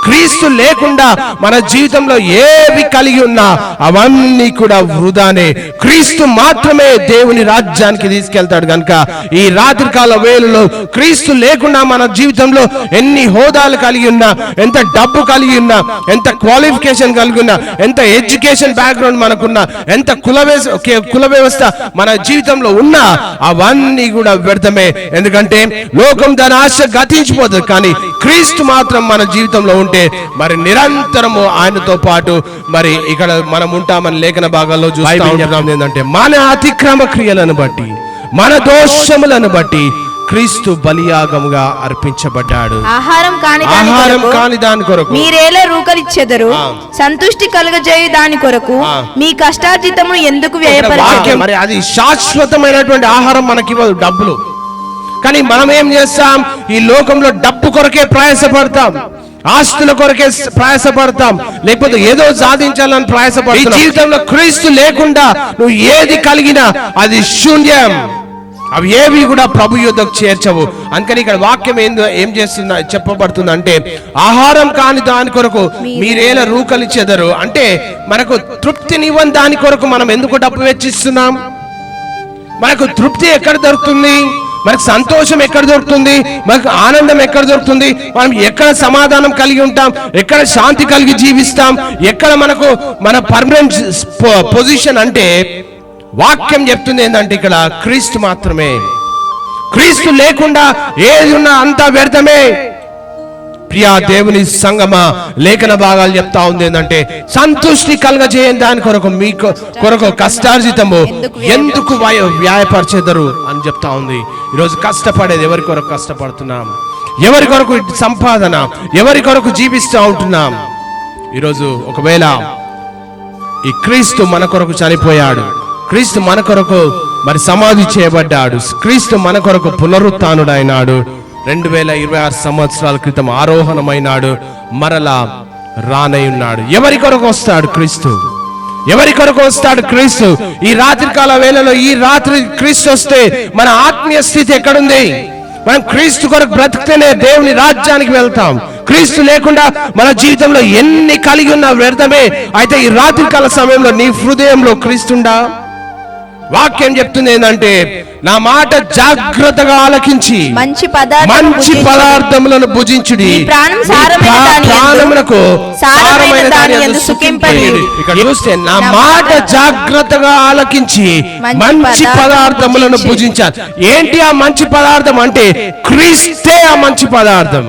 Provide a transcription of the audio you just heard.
క్రీస్తు లేకుండా మన జీవితంలో ఏవి కలిగి ఉన్నా అవన్నీ కూడా వృధానే. క్రీస్తు మాత్రమే దేవుని రాజ్యానికి తీసుకెళ్తాడు. కనుక ఈ రాత్రికాల వేళలో క్రీస్తు లేకుండా మన జీవితంలో ఎన్ని హోదాలు కలిగి ఉన్నా, ఎంత డబ్బు కలిగి ఉన్నా, ఎంత క్వాలిఫికేషన్ కలిగి ఉన్నా, ఎంత ఎడ్యుకేషన్ బ్యాక్గ్రౌండ్ మనకున్నా, ఎంత కుల వ్యవస్థ మన జీవితంలో ఉన్నా అవన్నీ కూడా వ్యర్థమే. ఎందుకంటే లోకం దాని ఆశ గతించిపోతుంది, కానీ క్రీస్తు మాత్రం మన జీవితంలో ఉంటే మరి నిరంతరము ఆయనతో పాటు మరి ఇక్కడ మనం ఉంటామని లేఖన భాగాల్లో చూస్తాం. ఏంటంటే మన అతిక్రమ క్రియలను బట్టి, మన దోషములను బట్టి క్రీస్తు బలియాగముగా అర్పించబడ్డాడు. ఆహారం కాని దాని కొరకు మీరేలా రూకలిచ్చెదరు, సంతుష్టి కలుగజేయు దాని కొరకు మీ కష్టార్జితము ఎందుకు వ్యయపరచరు? మరి అది శాశ్వతమైనటువంటి ఆహారం మనకివ్వదు డబ్బులు. కానీ మనం ఏం చేస్తాం? ఈ లోకంలో డబ్బు కొరకే ప్రయాసపడతాం, ఆస్తుల కొరకే ప్రయాసపడతాం, లేకపోతే ఏదో సాధించాలని ప్రయాసపడతాం. జీవితంలో క్రీస్తు లేకుండా నువ్వు ఏది కలిగినా అది శూన్యం. అవి ఏవి కూడా ప్రభు యుద్ధకు చేర్చవు. అందుకని ఇక్కడ వాక్యం ఏం చేస్తున్నా చెప్పబడుతుంది అంటే, ఆహారం కాని దాని కొరకు మీరేలా రూకలిచ్చెదరు అంటే, మనకు తృప్తినివ్వని దాని కొరకు మనం ఎందుకు డబ్బు వెచ్చిస్తున్నాం? మనకు తృప్తి ఎక్కడ దొరుకుతుంది? మనకు సంతోషం ఎక్కడ దొరుకుతుంది? మనకు ఆనందం ఎక్కడ దొరుకుతుంది? మనం ఎక్కడ సమాధానం కలిగి ఉంటాం? ఎక్కడ శాంతి కలిగి జీవిస్తాం? ఎక్కడ మన పర్మనెంట్ పొజిషన్ అంటే, వాక్యం చెప్తుంది ఏంటంటే ఇక్కడ క్రీస్తు మాత్రమే. క్రీస్తు లేకుండా ఏది ఉన్నా అంతా వ్యర్థమే. ప్రియా దేవుని సంగమా, లేఖన భాగాలు చెప్తా ఉంది ఏంటంటే, సంతుష్టి కలగజేయని దాని కొరకు మీ కొరకు కష్టార్జితము ఎందుకు వ్యాయపరిచెదరు అని చెప్తా ఉంది. ఈరోజు కష్టపడేది ఎవరి కొరకు కష్టపడుతున్నాం? ఎవరి కొరకు సంపాదన, ఎవరి కొరకు జీవిస్తూ ఉంటున్నాం? ఈరోజు ఒకవేళ ఈ క్రీస్తు మన కొరకు చనిపోయాడు, క్రీస్తు మన కొరకు మరి సమాధి చేయబడ్డాడు, క్రీస్తు మన కొరకు పునరుత్థానుడైనాడు, 2026 సంవత్సరాల క్రితం ఆరోహణమైనాడు, మరలా రానయ్యున్నాడు. ఎవరి కొరకు వస్తాడు క్రీస్తు? ఎవరి కొరకు వస్తాడు క్రీస్తు? ఈ రాత్రికాల వేళలో ఈ రాత్రి క్రీస్తు వస్తే మన ఆత్మీయ స్థితి ఎక్కడుంది? మనం క్రీస్తు కొరకు బ్రతికితేనే దేవుని రాజ్యానికి వెళ్తాం. క్రీస్తు లేకుండా మన జీవితంలో ఎన్ని కలిగి ఉన్నా వ్యర్థమే. అయితే ఈ రాత్రికాల సమయంలో నీ హృదయంలో క్రీస్తుండా? వాక్యం చెప్తుంది ఏంటంటే, నా మాట జాగ్రత్తగా ఆలకించి మంచి పదార్థములను భుజించుడి, ప్రాణమునకు సారమైన దాని యందు సుఖింపండి. ఇక్కడ చూస్తే నా మాట జాగ్రత్తగా ఆలకించి మంచి పదార్థములను భుజించాలి. ఏంటి ఆ మంచి పదార్థం అంటే? క్రీస్తే ఆ మంచి పదార్థం.